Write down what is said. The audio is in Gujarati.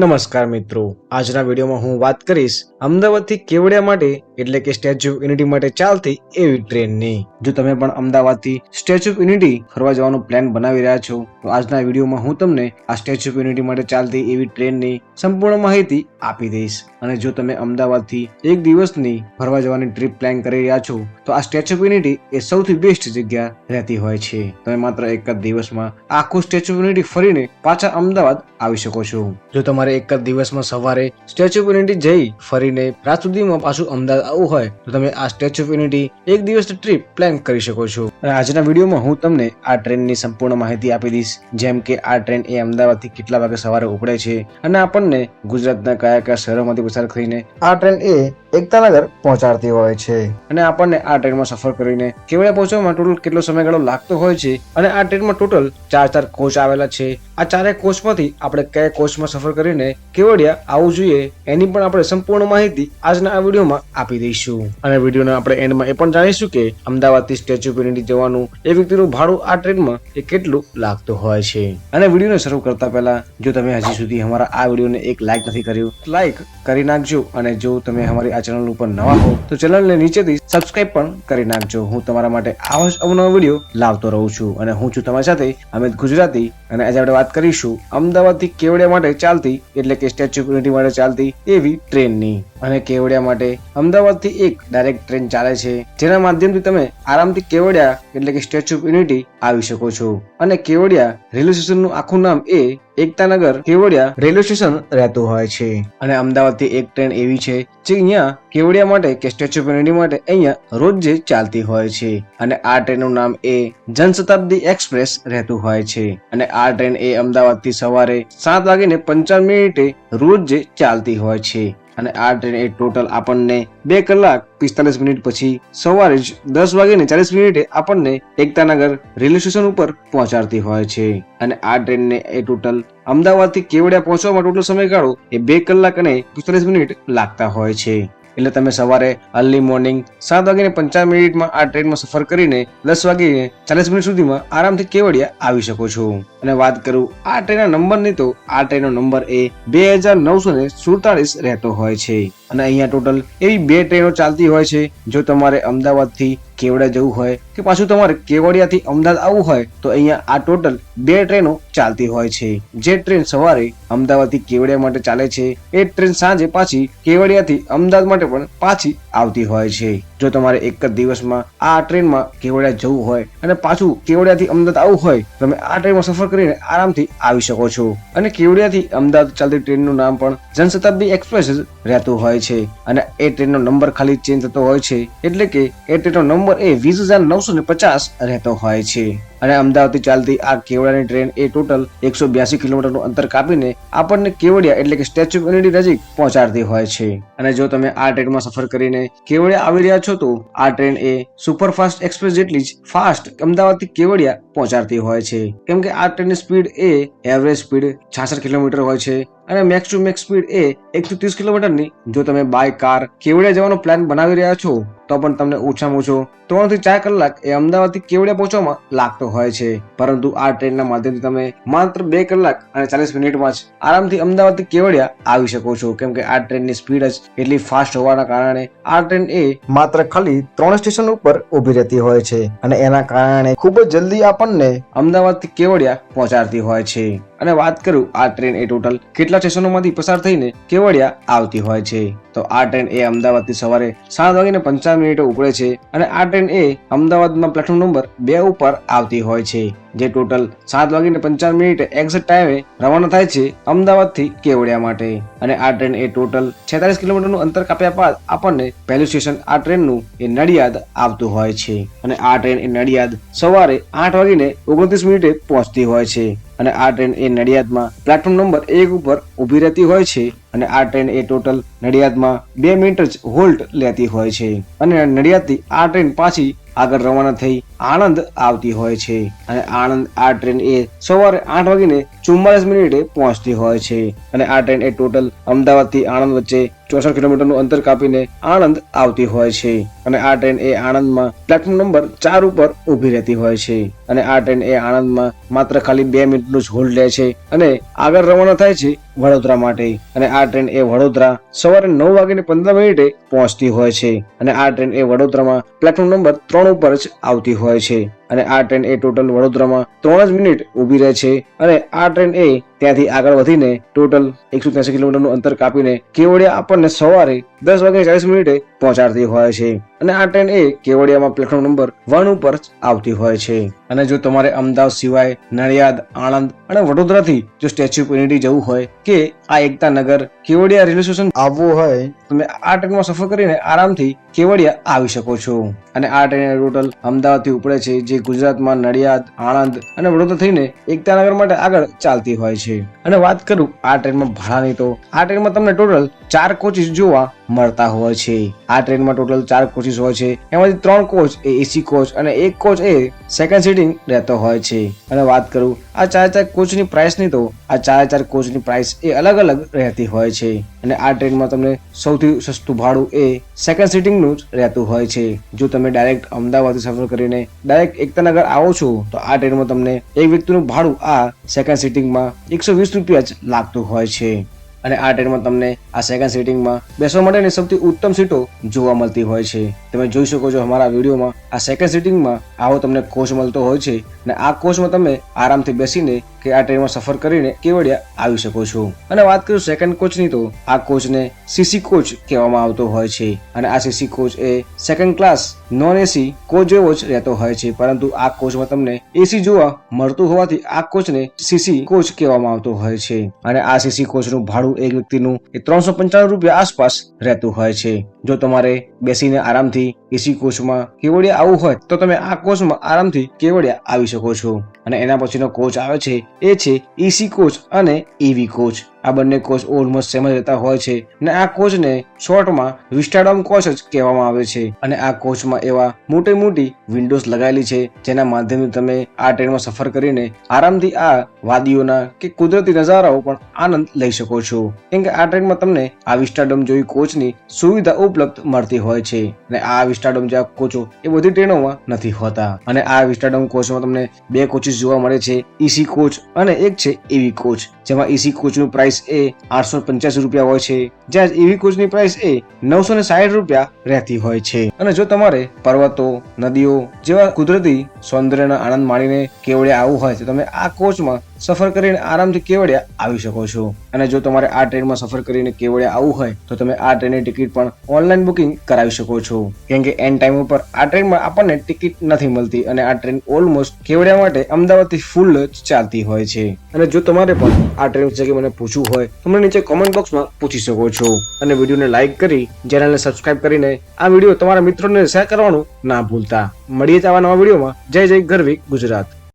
નમસ્કાર મિત્રો, આજના વિડીયોમાં હું વાત કરીશ અમદાવાદથી કેવડિયા માટે એટલે કે સ્ટેચ્યુ ઓફ યુનિટી માટે ચાલતી એવી ટ્રેનની. જો તમે પણ અમદાવાદથી સ્ટેચ્યુ ઓફ યુનિટી ફરવા જવાનો પ્લાન બનાવી રહ્યા છો તો આજના વિડીયોમાં હું તમને આ સ્ટેચ્યુ ઓફ યુનિટી માટે ચાલતી એવી ટ્રેનની સંપૂર્ણ માહિતી આપી દઈશ. અને જો તમે અમદાવાદથી એક દિવસની ફરવા જવાની ટ્રીપ પ્લાન કરી રહ્યા છો તો આ સ્ટેચ્યુ ઓફ યુનિટી એ સૌથી બેસ્ટ જગ્યા રહેતી હોય છે. તમે માત્ર એક જ દિવસમાં આખું સ્ટેચ્યુ ઓફ યુનિટી ફરીને પાછા અમદાવાદ આવી શકો છો. જો તમારે એક જ દિવસમાં સવારે સ્ટેચ્યુ ઓફ યુનિટી જઈ ફરીને રાત સુધીમાં પાછું અમદાવાદ આવવું હોય તો તમે આ સ્ટેચ્યુ ઓફ યુનિટી એક દિવસની ટ્રીપ પ્લાન કરી શકો છો. અને આજના વિડીયોમાં હું તમને આ ટ્રેનની સંપૂર્ણ માહિતી આપી દઈશ, જેમ કે આ ટ્રેન એ અમદાવાદથી કેટલા વાગે સવારે ઉપડે છે અને આપણને ગુજરાતના કયા કયા શહેરોમાંથી પસાર થઈને આ ટ્રેન એ એકતાનગર પહોંચાડતી હોય છે અને આપણને આ ટ્રેનમાં સફર કરીને કેવડિયા પહોંચવામાં ટોટલ કેટલો સમયગાળો લાગતો હોય છે. અને આ ટ્રેનમાં ટોટલ ચાર કોચ આવેલા છે. આ ચારે કોચમાંથી આપણે કયા કોચમાં સફર કરીને કેવડિયા આવવું જોઈએ એની પણ આપણે સંપૂર્ણ માહિતી આજના આ વિડીયોમાં આપી દઈશું. અને વિડીયોના આપણે એન્ડમાં એ પણ જાણીશું કે અમદાવાદથી સ્ટેચ્યુ ઓફ યુનિટી જવાનું એ વ્યક્તિનું ભાડું આ ટ્રેનમાં એ કેટલું લાગતું હોય છે. અને વિડીયોને શરૂ કરતા પહેલા જો તમે હજી સુધી અમારા આ વિડીયોને એક લાઈક નથી કર્યું તો લાઈક કરી નાખજો. અને જો તમે અમારી આ ચેનલ ઉપર નવા હો તો ચેનલને નીચેથી સબસ્ક્રાઇબ પણ કરી નાખજો. હું તમારા માટે આવા જ અવનવા વિડીયો લાવતો રહું છું અને હું છું તમારી સાથે અમિત ગુજરાતી. અને આજે આપણે વાત કરીશું અમદાવાદથી કેવડિયા માટે ચાલતી એટલે કે સ્ટેચ્યુ ઓફ યુનિટી માટે ચાલતી એવી ટ્રેનની. અને કેવડિયા માટે અમદાવાદથી એક ડાયરેક્ટ ટ્રેન ચાલે છે જેના માધ્યમથી તમે આરામથી કેવડિયા એટલે કે સ્ટેચ્યુ ઓફ યુનિટી આવી શકો છો. અને કેવડિયા રેલવે સ્ટેશનનું આખું નામ એ એકતાનગર કેવડિયા રેલવે સ્ટેશન રહેતું હોય છે. અને અમદાવાદથી એક ટ્રેન એવી છે જે અહીંયા કેવડિયા માટે કે સ્ટેચ્યુ ઓફ યુનિટી માટે અહીંયા રોજ જે ચાલતી હોય છે. અને આ ટ્રેનનું નામ એ જનશતાબ્દી એક્સપ્રેસ રહેતું હોય છે. અને આ ટ્રેન એ અમદાવાદથી સવારે 7:55 રોજ જે ચાલતી હોય છે. અને આ ટ્રેન એ ટોટલ આપણને 2 કલાક 45 મિનિટ પછી સવારે જ 10:40 આપણને એકતાનગર રેલવે સ્ટેશન ઉપર પહોંચાડતી હોય છે. અને આ ટ્રેનને એ ટોટલ અમદાવાદથી કેવડિયા પહોંચવામાં ટોટલ સમયગાળો એ 2 કલાક અને 45 મિનિટ લાગતા હોય છે. એટલે તમે સવારે અર્લી મોર્નિંગ 7:55 આ ટ્રેનમાં સફર કરીને 10:40 સુધીમાં આરામથી કેવડિયા આવી શકો છો. અને વાત કરું આ ટ્રેનના નંબરની તો આ ટ્રેનનો નંબર એ 2947 રહેતો હોય છે. અને અહીંયા ટોટલ એવી 2 ટ્રેનો ચાલતી હોય છે. જો તમારે અમદાવાદથી કેવડિયા જવું હોય કે પાછું તમારે કેવડિયાથી અમદાવાદ આવવું હોય તો અહીંયા આ ટોટલ 2 ટ્રેનો ચાલતી હોય છે. જે ટ્રેન સવારે અમદાવાદથી કેવડિયા માટે ચાલે છે એ ટ્રેન સાંજે પાછી કેવડિયાથી અમદાવાદ માટે પણ પાછી આવતી હોય છે. જો તમારે એક જ દિવસમાં આ ટ્રેનમાં કેવડિયા જવું હોય અને પાછું કેવડિયાથી અમદાવાદ આવવું હોય તો તમે આ ટ્રેનમાં સફર કરીને આરામથી આવી શકો છો. અને કેવડિયાથી અમદાવાદ ચાલતી ટ્રેનનું નામ પણ જનશતાબ્દી એક્સપ્રેસ રહેતું હોય છે. અને એ ટ્રેનનો નંબર ખાલી ચેન્જ થતો હોય છે એટલે કે એ ટ્રેનનો નંબર એ 20,950 રહેતો હોય છે. અને અમદાવાદથી ચાલતી આ કેવડિયાની ટ્રેન એ ટોટલ 182 કિલોમીટરનું અંતર કાપીને આપણને કેવડિયા એટલે કે સ્ટેચ્યુ ઓફ યુનિટી નજીક પહોંચાડતી હોય છે. અને જો તમે આ ટ્રેનમાં સફર કરીને કેવડિયા આવી રહ્યા છો તો આ ટ્રેન એ સુપરફાસ્ટ એક્સપ્રેસ જેટલી જ ફાસ્ટ અમદાવાદથી કેવડિયા પહોંચાડતી હોય છે. કેમ કે આ ટ્રેનની સ્પીડ એ એવરેજ સ્પીડ 66 કિલોમીટર હોય છે અને મેક્સ ટુ મેક્સ સ્પીડ એ 130 કિલોમીટરની. જો તમે બાય કાર કેવડિયા જવાનો પ્લાન બનાવી રહ્યા છો તો પણ તમને ઓછામાં ઓછો 3 થી 4 કલાક એ અમદાવાદથી કેવડિયા પહોંચવામાં લાગતો હોય છે. પરંતુ આ ટ્રેનના માધ્યમથી તમે માત્ર 2 કલાક અને 40 મિનિટમાં જ આરામથી અમદાવાદથી કેવડિયા આવી શકો છો. કેમ કે આ ટ્રેનની સ્પીડ જ એટલી ફાસ્ટ હોવાના કારણે આ ટ્રેન એ માત્ર ખાલી 3 સ્ટેશન ઉપર ઉભી રહેતી હોય છે અને એના કારણે ખૂબ જ જલ્દી આપણને અમદાવાદથી કેવડિયા પહોંચાડતી હોય છે. અને વાત કરું આ ટ્રેન એ ટોટલ કેટલા સ્ટેશનોમાંથી પસાર થઈને કેવડિયા આવતી હોય છે તો આ ટ્રેન એ અમદાવાદથી સવારે 7:55 ઉપડે છે. અને આ ટ્રેન એ અમદાવાદમાં પ્લેટફોર્મ નંબર 2 ઉપર આવતી હોય છે. જે ટોટલ 7:55 એક્ઝેક્ટ ટાઈમે રવાના થાય છે અમદાવાદથી કેવડિયા માટે. અને આ ટ્રેન એ ટોટલ 46 કિલોમીટરનું અંતર કાપ્યા બાદ આપણને પહેલું સ્ટેશન આ ટ્રેનનું એ નડિયાદ આવતું હોય છે. અને આ ટ્રેન એ નડિયાદ સવારે 8:29 પહોંચતી હોય છે. અને આ ટ્રેન એ નડિયાદમાં પ્લેટફોર્મ નંબર 1 ઉપર ઉભી રહેતી હોય છે. અને આ ટ્રેન એ ટોટલ નડિયાદમાં 2 મિનિટ જ હોલ્ટ લેતી હોય છે. અને નડિયાદથી આ ટ્રેન પાછી આગળ રવાના થઈ આણંદ આવતી હોય છે. અને આણંદ આ ટ્રેન એ સવારે 8:44 પહોંચતી હોય છે. અને આ ટ્રેન એ ટોટલ અમદાવાદથી આણંદ વચ્ચે 64 કિલોમીટરનું અંતર કાપીને આણંદ આવતી હોય છે. અને આ ટ્રેન એ આણંદમાં પ્લેટફોર્મ નંબર 4 ઉપર ઉભી રહેતી હોય છે. અને આ ટ્રેન એ આણંદમાં માત્ર ખાલી 2 મિનિટનું જ હોલ્ડ લે છે અને આગળ રવાના થાય છે વડોદરા માટે અને આ ટ્રેન એ વડોદરા સવારે 9:15 પહોંચતી હોય છે અને આ ટ્રેન એ વડોદરામાં પ્લેટફોર્મ નંબર 3 ઉપર જ આવતી હોય છે અને આ ટ્રેન એ ટોટલ વડોદરામાં 3 જ મિનિટ ઊભી રહે છે અને આ ટ્રેન એ ત્યાંથી આગળ વધીને ટોટલ 183 કિલોમીટરનું અંતર કાપીને કેવડિયા આપણને સવારે 10:40 પહોંચાડતી હોય છે અને આ ટ્રેન એ કેવડિયામાં પ્લેટફોર્મ નંબર 1 ઉપર જ આવતી હોય છે અને જો તમારે અમદાવાદ સિવાય નડિયાદ, આણંદ અને વડોદરાથી જો સ્ટેચ્યુ ઓફ યુનિટી જવું હોય કે આ એકતાનગર કેવડિયા રેલવે સ્ટેશન આવવું હોય તમે આ ટ્રેનમાં સફર કરીને આરામથી કેવડિયા આવી શકો છો અને આ ટ્રેન ટોટલ અમદાવાદથી ઉપડે છે જે ગુજરાતમાં નડિયાદ, આણંદ અને વડોદરા થઈને એકતાનગર માટે આગળ ચાલતી હોય છે અને વાત કરું આ ટ્રેનમાં ભાડાની તો આ ટ્રેનમાં તમને ટોટલ 4 કોચીસ જોવા મળતા હોય છે આ ટ્રેનમાં ટોટલ 4 કોચીસ હોય છે એમાંથી 3 કોચ એ એસી કોચ અને 1 કોચ એ સેકન્ડ સીટિંગ રહેતો હોય છે અને વાત કરું આ 4 કોચની પ્રાઇસની તો આ 4 કોચની પ્રાઇસ એ અલગ અલગ રહેતી હોય છે અને આ ટ્રેનમાં તમને સૌથી સસ્તું ભાડું એ સેકન્ડ સીટિંગનું જ રહેતું હોય છે જો તમે ડાયરેક્ટ અમદાવાદથી સફર કરીને ડાયરેક્ટ એકતાનગર આવો છો તો આ ટ્રેનમાં તમને એક વ્યક્તિનું ભાડું આ સેકન્ડ સીટિંગમાં 120 રૂપિયા જ લાગતું હોય છે અને આ ટ્રેનમાં તમને આ સેકન્ડ સીટિંગમાં બેસવા માટેની સૌથી ઉત્તમ સીટો જોવા મળતી હોય છે તમે જોઈ શકો છો અમારા વિડીયોમાં આ સેકન્ડ સીટિંગમાં આવો તમને કોચ મળતો હોય છે અને આ કોચમાં તમે આરામથી બેસીને કે આ ટ્રેનમાં સફર કરીને કેવડિયા આવી શકો છો અને વાત કરું સેકન્ડ કોચની તો આ કોચને સીસી કોચ કહેવામાં આવતો હોય છે અને આ સીસી કોચ એ second class non AC coach જેવો જ રહેતો હોય છે પરંતુ આ કોચમાં તમને એસી જોવા મળતું હોવાથી આ કોચને સીસી કોચ કહેવામાં આવતો હોય છે અને આ સીસી કોચનું ભાડું એક વ્યક્તિનું એ 395 રૂપિયા આસપાસ રહેતું હોય છે જો તમારે બેસીને આરામથી એસી કોચમાં કેવડિયા આવવું હોય તો તમે આ કોચમાં આરામથી કેવડિયા આવી શકો છો અને એના પછીનો કોચ આવે છે એ છે એસી કોચ અને ઈવી કોચ આ બંને કોચ ઓલમોસ્ટ સેમ જ રહેતા હોય છે અને આ કોચને શોર્ટમાં વિસ્ટાડોમ કોચ જ કહેવામાં આવે છે અને આ કોચમાં એવા મોટી વિન્ડોઝ લગાવેલી છે જેના માધ્યમથી તમે આ ટ્રેનમાં સફર કરીને આરામથી આ વાદીઓના કે કુદરતી નજારાઓ પણ આનંદ લઈ શકો છો કેમ કે આ ટ્રેનમાં તમને આ વિસ્ટાડોમ જેવી કોચની સુવિધા ઉપલબ્ધ મળતી હોય છે અને આ વિસ્ટાડોમ જેવા કોચો એ બધી ટ્રેનોમાં નથી હોતા અને આ વિસ્ટાડોમ કોચમાં તમને 2 કોચીસ જોવા મળે છે ઈસી કોચ અને એક છે ઈવી કોચ જેમાં ઈસી કોચનું પ્રાઇસ એ 885 રૂપિયા હોય છે જ્યાં ઈવી કોચની પ્રાઇસ એ 960 રૂપિયા રહેતી હોય છે અને જો તમારે પર્વતો, નદીઓ જેવા કુદરતી સૌંદર્યના આનંદ માણીને કેવડિયા આવવું હોય તો તમે આ કોચમાં સફર કરીને આરામથી કેવડિયા આવી શકો છો અને જો તમારે આ ટ્રેનમાં સફર કરીને કેવડિયા આવવું હોય તો તમે આ ટ્રેનની ટિકિટ પણ ઓનલાઈન બુકિંગ કરાવી શકો છો કેમ કે એન્ડ ટાઈમ ઉપર આ ટ્રેનમાં આપણને ટિકિટ નથી મળતી અને આ ટ્રેન ઓલમોસ્ટ કેવડિયા માટે અમદાવાદથી ફૂલ જ ચાલતી હોય છે અને જો તમારે પણ આ ટ્રેન વિશે મને પૂછવું હોય તો મને નીચે કોમેન્ટ બોક્સમાં પૂછી શકો છો અને વિડીયોને લાઈક કરી ચેનલને સબસ્ક્રાઇબ કરીને આ વિડીયો તમારા મિત્રોને શેર કરવાનું ના ભૂલતા મળીએ જ આવા નવા વિડીયોમાં જય ગરવી ગુજરાત।